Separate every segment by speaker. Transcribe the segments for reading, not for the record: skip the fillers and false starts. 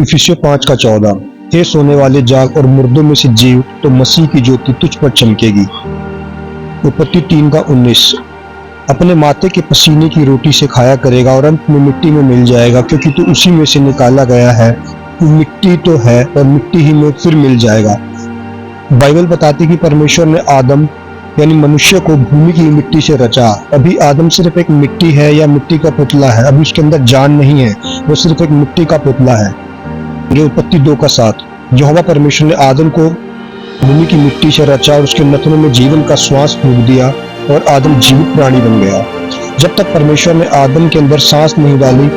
Speaker 1: इफिसियों 5:14। हे सोने वाले जाग और मुर्दों में से जी उठ, तो मसीह की ज्योति तुझ पर चमकेगी। उत्पत्ति 3:19। अपने माथे के पसीने की रोटी से खाया करेगा और अंत में मिट्टी में मिल जाएगा, क्योंकि तू उसी में से निकाला गया है। तू मिट्टी तो है और मिट्टी ही में फिर मिल जाएगा। बाइबल बताती कि परमेश्वर ने आदम यानी मनुष्य को भूमि की मिट्टी से रचा। अभी आदम सिर्फ एक मिट्टी है या मिट्टी का पुतला है, अभी उसके अंदर जान नहीं है, वो सिर्फ एक मिट्टी का पुतला है। ये उत्पत्ति 2:7। यहोवा परमेश्वर ने आदम को भूमि की मिट्टी से रचा और उसके नथनों में जीवन का श्वास फूंक दिया और आदम जीवित प्राणी बन गया। जब तक परमेश्वर ने आदम के अंदर सांस नहीं डाली,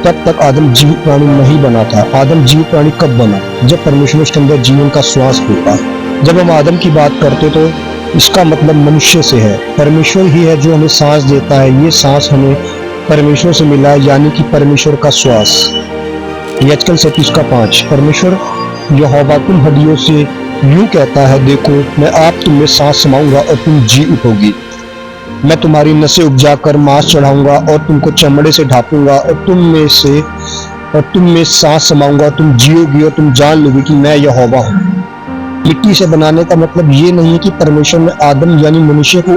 Speaker 1: तब तक आदम जीवित प्राणी नहीं बना था। आदम जीवित प्राणी कब बना? जब परमेश्वर ने उसके अंदर जीवन का श्वास फूंका। जब हम आदम की बात करते तो इसका मतलब मनुष्य से है। परमेश्वर ही है जो हमें सांस देता है। ये सांस हमें परमेश्वर से मिला है, यानी कि परमेश्वर का श्वास। यजकल 37:5। परमेश्वर यहोवा तुम हड्डियों से यूं कहता है, देखो मैं आप तुम में सांस समाऊंगा और तुम जी उठोगी। मैं तुम्हारी नसें उपजा कर मांस चढ़ाऊंगा और तुमको चमड़े से ढांपूंगा और तुम में सांस समाऊंगा, तुम जियोगी और तुम जान लोगी कि मैं यहोवा हूँ। मिट्टी से बनाने का मतलब ये नहीं है कि परमेश्वर ने आदम यानी मनुष्य को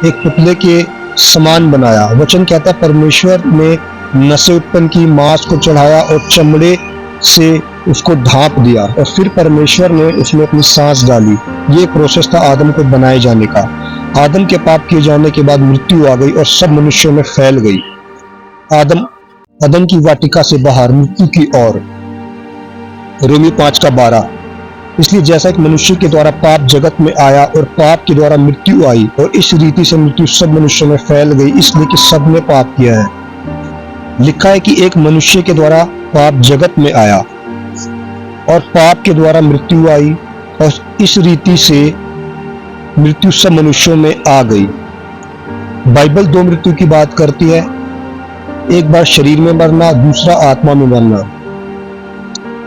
Speaker 1: एक पुतले के समान बनाया। वचन कहता है परमेश्वर ने नसें उत्पन्न की, मांस को चढ़ाया और चमड़े से उसको ढांप दिया और फिर परमेश्वर ने उसमें अपनी सांस डाली। ये प्रोसेस था आदम को बनाए जाने का। आदम के पाप किए जाने के बाद मृत्यु आ गई और सब मनुष्यों में फैल गई। आदम की वाटिका से बाहर मृत्यु की ओर। रोमी 5:12। इसलिए जैसा कि मनुष्य के द्वारा पाप जगत में आया और पाप के द्वारा मृत्यु आई और इस रीति से मृत्यु सब मनुष्यों में फैल गई, इसलिए कि सब ने पाप किया है। लिखा है कि एक मनुष्य के द्वारा पाप जगत में आया और पाप के द्वारा मृत्यु आई और इस रीति से मृत्यु सब मनुष्यों में आ गई। बाइबल दो मृत्यु की बात करती है, एक बार शरीर में मरना, दूसरा आत्मा में मरना।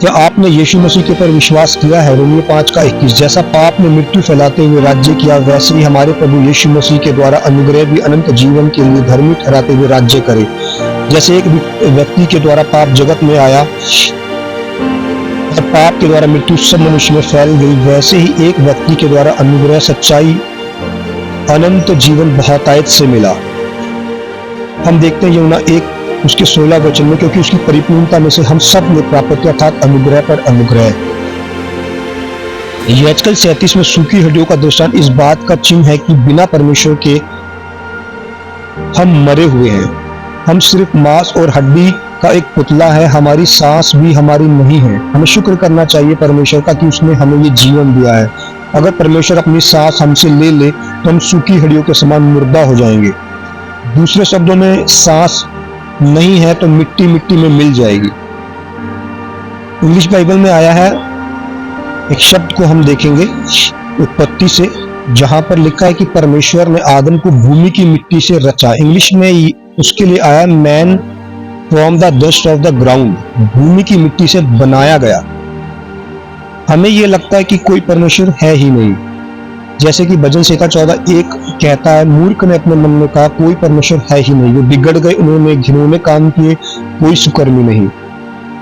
Speaker 1: क्या आपने यीशु मसीह के ऊपर विश्वास किया है? रोमियो 5:21। जैसा पाप ने मृत्यु फैलाते हुए राज्य किया, वैसे ही हमारे प्रभु यीशु मसीह के द्वारा अनुग्रह भी अनंत जीवन के लिए धर्मी ठहराते हुए राज्य करे। जैसे एक व्यक्ति के द्वारा पाप जगत में आया और पाप के द्वारा मृत्यु सब मनुष्य में फैल गई, वैसे ही एक व्यक्ति के द्वारा अनुग्रह, सच्चाई, अनंत जीवन बहुतायत से मिला। हम देखते हैं यूहन्ना 1 उसके 16 वचन में, क्योंकि उसकी परिपूर्णता में से हम सब ने प्राप्त किया, अर्थात अनुग्रह पर अनुग्रह। यजकल 37 में सूखी हड्डियों का दृष्टांत इस बात का चिन्ह है कि बिना परमेश्वर के हम मरे हुए हैं। हम सिर्फ मांस और हड्डी का एक पुतला है, हमारी सांस भी हमारी नहीं है। हमें शुक्र करना चाहिए परमेश्वर का कि उसने हमें ये जीवन दिया है। अगर परमेश्वर अपनी सांस हमसे ले ले तो हम सूखी हड्डियों के समान मुर्दा हो जाएंगे। दूसरे शब्दों में सांस नहीं है तो मिट्टी मिट्टी में मिल जाएगी। इंग्लिश बाइबल में आया है, एक शब्द को हम देखेंगे उत्पत्ति से, जहां पर लिखा है कि परमेश्वर ने आदम को भूमि की मिट्टी से रचा। इंग्लिश में उसके लिए आया man from the dust of the ground, भूमि की मिट्टी से बनाया गया। हमें यह लगता है कि कोई परमेश्वर है ही नहीं, जैसे कि भजन 14:1 कहता है, मूर्ख ने अपने मन में कहा कोई परमेश्वर है ही नहीं, वो बिगड़ गए, उन्होंने घिनौने काम किए, कोई सुकर्मी नहीं।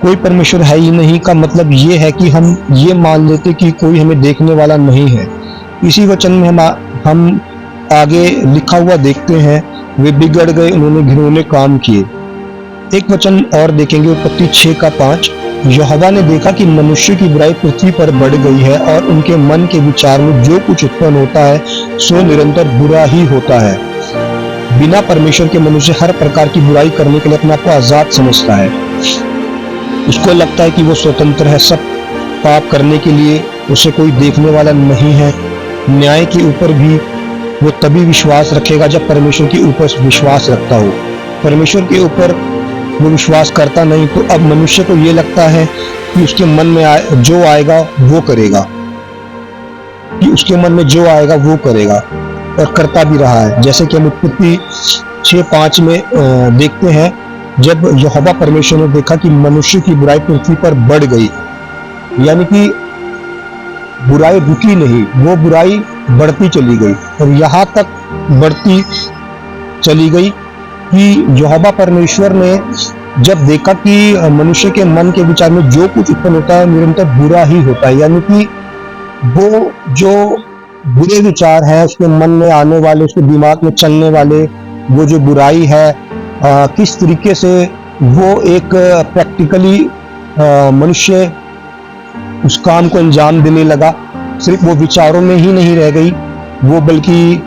Speaker 1: कोई परमेश्वर है ही नहीं का मतलब ये है कि हम ये मान लेते कि कोई हमें देखने वाला नहीं है। इसी वचन में हम आगे लिखा हुआ देखते हैं, वे बिगड़ गए, उन्होंने घिनौने काम किए। एक वचन और देखेंगे उत्पत्ति 6:5। यहोवा ने देखा कि मनुष्य की बुराई पृथ्वी पर बढ़ गई है और उनके मन के विचार में जो कुछ उत्पन्न होता है सो निरंतर बुरा ही होता है। बिना परमेश्वर के मनुष्य हर प्रकार की बुराई करने के लिए अपने आप को आजाद समझता है। उसको लगता है कि वो स्वतंत्र है सब पाप करने के लिए, उसे कोई देखने वाला नहीं है। न्याय के ऊपर भी वो तभी विश्वास रखेगा जब परमेश्वर के ऊपर विश्वास रखता हो। परमेश्वर के ऊपर वो विश्वास करता नहीं तो अब मनुष्य को ये लगता है कि उसके मन में जो आएगा वो करेगा, कि उसके मन में जो आएगा वो करेगा और करता भी रहा है। जैसे कि हम उत्पत्ति 6:5 में देखते हैं, जब यहोवा परमेश्वर ने देखा कि मनुष्य की बुराई पृथ्वी पर बढ़ गई, यानी कि बुराई रुकी नहीं, वो बुराई बढ़ती चली गई और यहाँ तक बढ़ती चली गई कि यहोवा परमेश्वर ने जब देखा कि मनुष्य के मन के विचार में जो कुछ उत्पन्न होता है निरंतर बुरा ही होता है, यानी कि वो जो बुरे विचार हैं उसके मन में आने वाले, उसके दिमाग में चलने वाले, वो जो बुराई है किस तरीके से वो एक प्रैक्टिकली मनुष्य उस काम को अंजाम देने लगा। सिर्फ वो विचारों में ही नहीं रह गई वो, बल्कि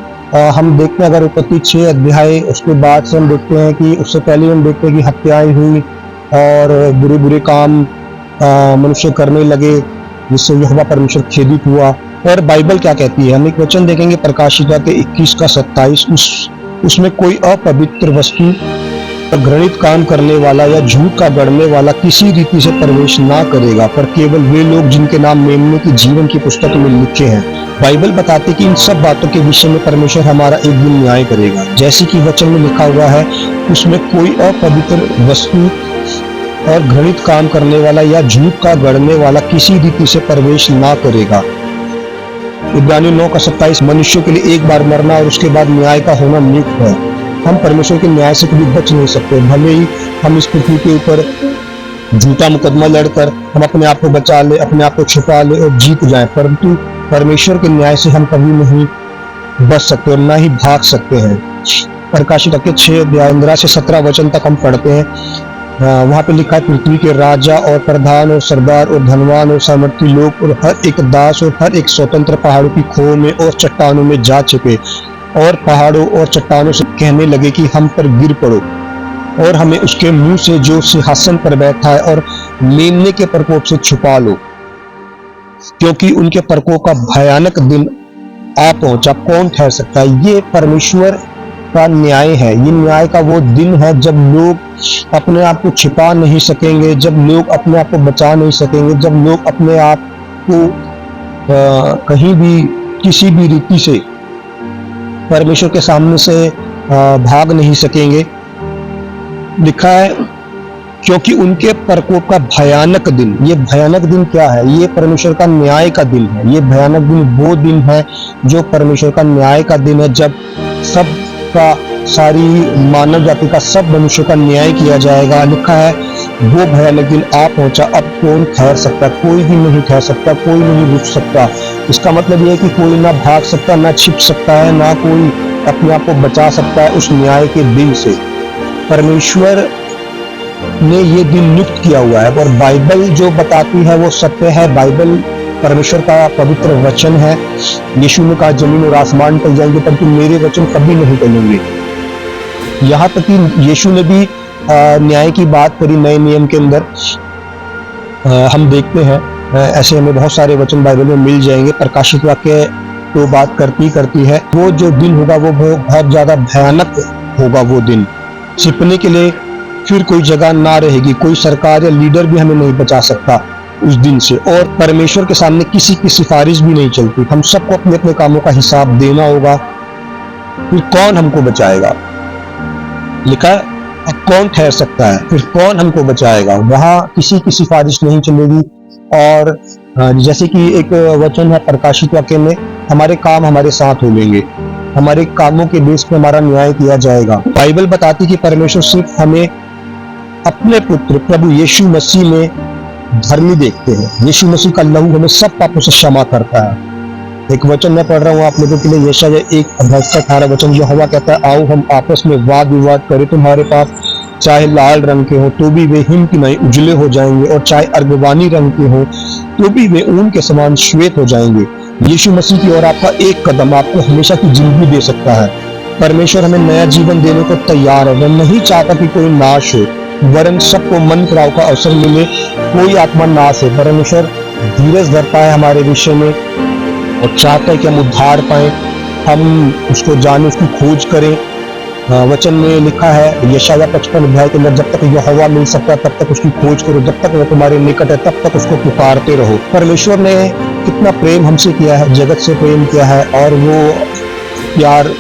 Speaker 1: हम देखते हैं अगर उत्पत्ति 6 अध्याय उसके बाद से हम देखते हैं कि उससे पहले हम देखते हैं कि हत्याएं हुई और बुरे बुरे काम मनुष्य करने लगे, जिससे यहोवा परमेश्वर खेदित हुआ। और बाइबल क्या कहती है, हम एक वचन देखेंगे प्रकाशिका के 21 का 27, उसमें कोई अपवित्र वस्तु और घृणित काम करने वाला या झूठ का गढ़ने वाला किसी रीति से प्रवेश ना करेगा, पर केवल वे लोग जिनके नाम मेमने की जीवन की पुस्तक में लिखे हैं। बाइबल बताती कि इन सब बातों के विषय में परमेश्वर हमारा एक दिन न्याय करेगा, जैसे कि वचन में लिखा हुआ है, उसमें कोई अपवित्र वस्तु और घृणित काम करने वाला या झूठ का गढ़ने वाला किसी रीति से प्रवेश ना करेगा। इब्रानियों 9 का 27, मनुष्य के लिए एक बार मरना और उसके बाद न्याय का होना नियुक्त है। हम परमेश्वर के न्याय से कभी बच नहीं सकते, भले ही हम इस पृथ्वी के ऊपर झूठा मुकदमा लड़कर हम अपने आप को बचा ले, अपने आप को छुपा ले और जीत जाएं, परंतु परमेश्वर के न्याय से हम कभी नहीं बच सकते और ना ही भाग सकते हैं। प्रकाशिका के 6 अध्याय 15 से 17 वचन तक हम पढ़ते हैं, वहां पे लिखा है, पृथ्वी के राजा और प्रधान और सरदार और धनवान और सामर्थी लोग और हर एक दास और हर एक स्वतंत्र पहाड़ों की खोह में और चट्टानों में जा छिपे और पहाड़ों और चट्टानों से कहने लगे कि हम पर गिर पड़ो और हमें उसके मुंह से जो सिंहासन पर बैठा है और मेमने के प्रकोप से छुपा लो, क्योंकि उनके प्रकोप का भयानक दिन आ पहुंचा, कौन ठहर सकता है। ये परमेश्वर का न्याय है, ये न्याय का वो दिन है जब लोग अपने आप को छिपा नहीं सकेंगे, जब लोग अपने आप को बचा नहीं सकेंगे, जब लोग अपने आप को कहीं भी किसी भी रीति से परमेश्वर के सामने से भाग नहीं सकेंगे। लिखा है क्योंकि उनके प्रकोप का भयानक दिन। ये भयानक दिन क्या है? ये परमेश्वर का न्याय का दिन है। ये भयानक दिन वो दिन है जो परमेश्वर का न्याय का दिन है, जब सब का सारी मानव जाति का सब मनुष्यों का न्याय किया जाएगा। लिखा है वो भयानक दिन आ पहुंचा, अब कौन ठहर सकता? कोई भी नहीं ठहर सकता, कोई नहीं रुक सकता। इसका मतलब यह है कि कोई ना भाग सकता, ना छिप सकता है, ना कोई अपने आप को बचा सकता है उस न्याय के दिन से। परमेश्वर ने ये दिन नियुक्त किया हुआ है और बाइबल जो बताती है वो सत्य है। बाइबल परमेश्वर का पवित्र वचन है। यीशु ने कहा जमीन और आसमान टल जाएंगे परंतु मेरे वचन कभी नहीं टलेंगे। यहाँ तक कि यीशु ने भी न्याय की बात करी नए नियम के अंदर। हम देखते हैं ऐसे हमें बहुत सारे वचन बाइबल में मिल जाएंगे। प्रकाशित वाक्य तो बात करती है, वो जो दिन होगा वो बहुत ज्यादा भयानक होगा। वो दिन छिपने के लिए फिर कोई जगह ना रहेगी, कोई सरकार या लीडर भी हमें नहीं बचा सकता उस दिन से, और परमेश्वर के सामने किसी की सिफारिश भी नहीं चलती। हम सबको अपने अपने कामों का हिसाब देना होगा। फिर कौन हमको बचाएगा? लिखा है अब कौन ठहर सकता है, फिर कौन हमको बचाएगा? वहां किसी की सिफारिश नहीं चलेगी। और जैसे कि एक वचन है प्रकाशित वाक्य में, हमारे काम हमारे साथ हो लेंगे, हमारे कामों के बेस पे हमारा न्याय किया जाएगा। बाइबल बताती कि परमेश्वर सिर्फ हमें अपने पुत्र प्रभु यीशु मसीह में धर्मी देखते हैं। यीशु मसीह का लहू हमें सब पापों से क्षमा करता है। एक वचन मैं पढ़ रहा हूँ आप लोगों के लिए, यशायाह 1:18 वचन, जो हवा कहता है आओ हम आपस में वाद विवाद करें, तुम्हारे पाप चाहे लाल रंग के हो तो भी वे हिम की नहीं उजले हो जाएंगे, और चाहे अर्गवानी रंग के हो तो भी वे ऊन के समान श्वेत हो जाएंगे। यीशु मसीह की ओर आपका एक कदम आपको हमेशा की जिंदगी दे सकता है। परमेश्वर हमें नया जीवन देने को तैयार है। वह नहीं चाहता कि कोई नाश हो, वरन सबको मन फिराव का अवसर मिले, कोई आत्मा नाश है। परमेश्वर धीरज धरता है हमारे विषय में और चाहता है कि हम उद्धार पाए, हम उसको जाने, उसकी खोज करें। वचन में लिखा है यशायाह 55 अध्याय के अंदर, जब तक यहोवा मिल सकता तब तक उसकी खोज करो, जब तक वो तुम्हारे निकट है तब तक उसको पुकारते रहो। परमेश्वर ने कितना प्रेम हमसे किया है, जगत से प्रेम किया है, और वो प्यार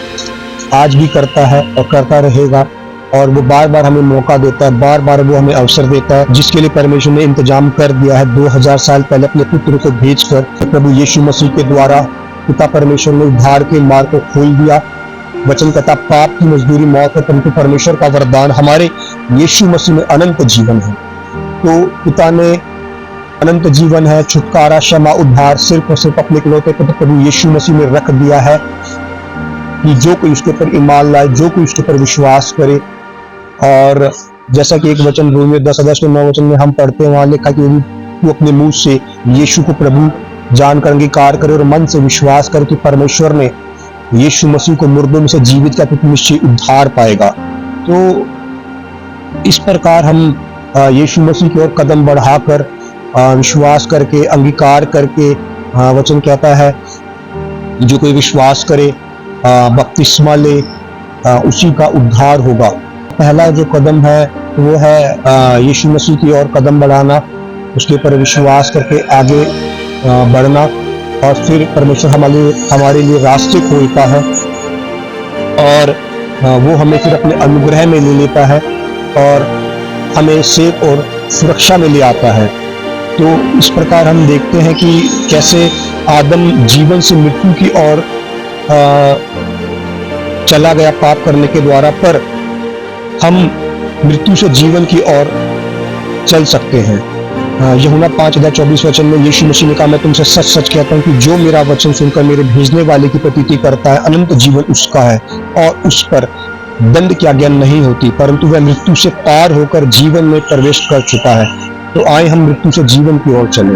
Speaker 1: आज भी करता है और करता रहेगा। और वो बार बार हमें मौका देता है, बार बार वो हमें अवसर देता है, जिसके लिए परमेश्वर ने इंतजाम कर दिया है 2000 साल पहले अपने पुत्र को भेजकर। प्रभु यीशु मसीह के द्वारा पिता परमेश्वर ने उद्धार के मार्ग को खोल दिया। वचन कहता पाप की मजदूरी मौत है, परंतु परमेश्वर का वरदान हमारे यीशु मसीह में अनंत जीवन है। तो पिता ने अनंत जीवन है, छुटकारा, क्षमा, उद्धार सिर्फ और सिर्फ अपने इकलौते पुत्र प्रभु यीशु मसीह में रख दिया है कि जो कोई उसके ऊपर ईमान लाए, जो कोई उसके ऊपर विश्वास करे। और जैसा कि एक वचन रोमियो 10:9 में हम पढ़ते हैं, वहां लिखा कि यदि तू अपने मुंह से यीशु को प्रभु जानकर अंगीकार करे और मन से विश्वास करे कि परमेश्वर ने यीशु मसीह को मुर्दों में से जीवित किया, तो निश्चय उद्धार पाएगा। तो इस प्रकार हम यीशु मसीह की ओर कदम बढ़ाकर विश्वास करके, अंगीकार करके, वचन कहता है जो कोई विश्वास करे, बपतिस्मा ले, उसी का उद्धार होगा। पहला जो कदम है वो है यीशु मसीह की ओर कदम बढ़ाना, उसके ऊपर विश्वास करके आगे बढ़ना, और फिर परमेश्वर हमारे लिए रास्ते खोलता है और वो हमें फिर अपने अनुग्रह में ले लेता है और हमें सेफ और सुरक्षा में ले आता है। तो इस प्रकार हम देखते हैं कि कैसे आदम जीवन से मृत्यु की ओर चला गया पाप करने के द्वारा, पर हम मृत्यु से जीवन की ओर चल सकते हैं। यूहन्ना 5:24 में यीशु मसीह ने कहा, मैं तुमसे सच सच कहता हूं कि जो मेरा वचन सुनकर मेरे भेजने वाले की प्रतीति करता है, अनंत जीवन उसका है और उस पर दंड की आज्ञा नहीं होती, परंतु वह मृत्यु से पार होकर जीवन में प्रवेश कर चुका है। तो आए हम मृत्यु से जीवन की ओर चलें।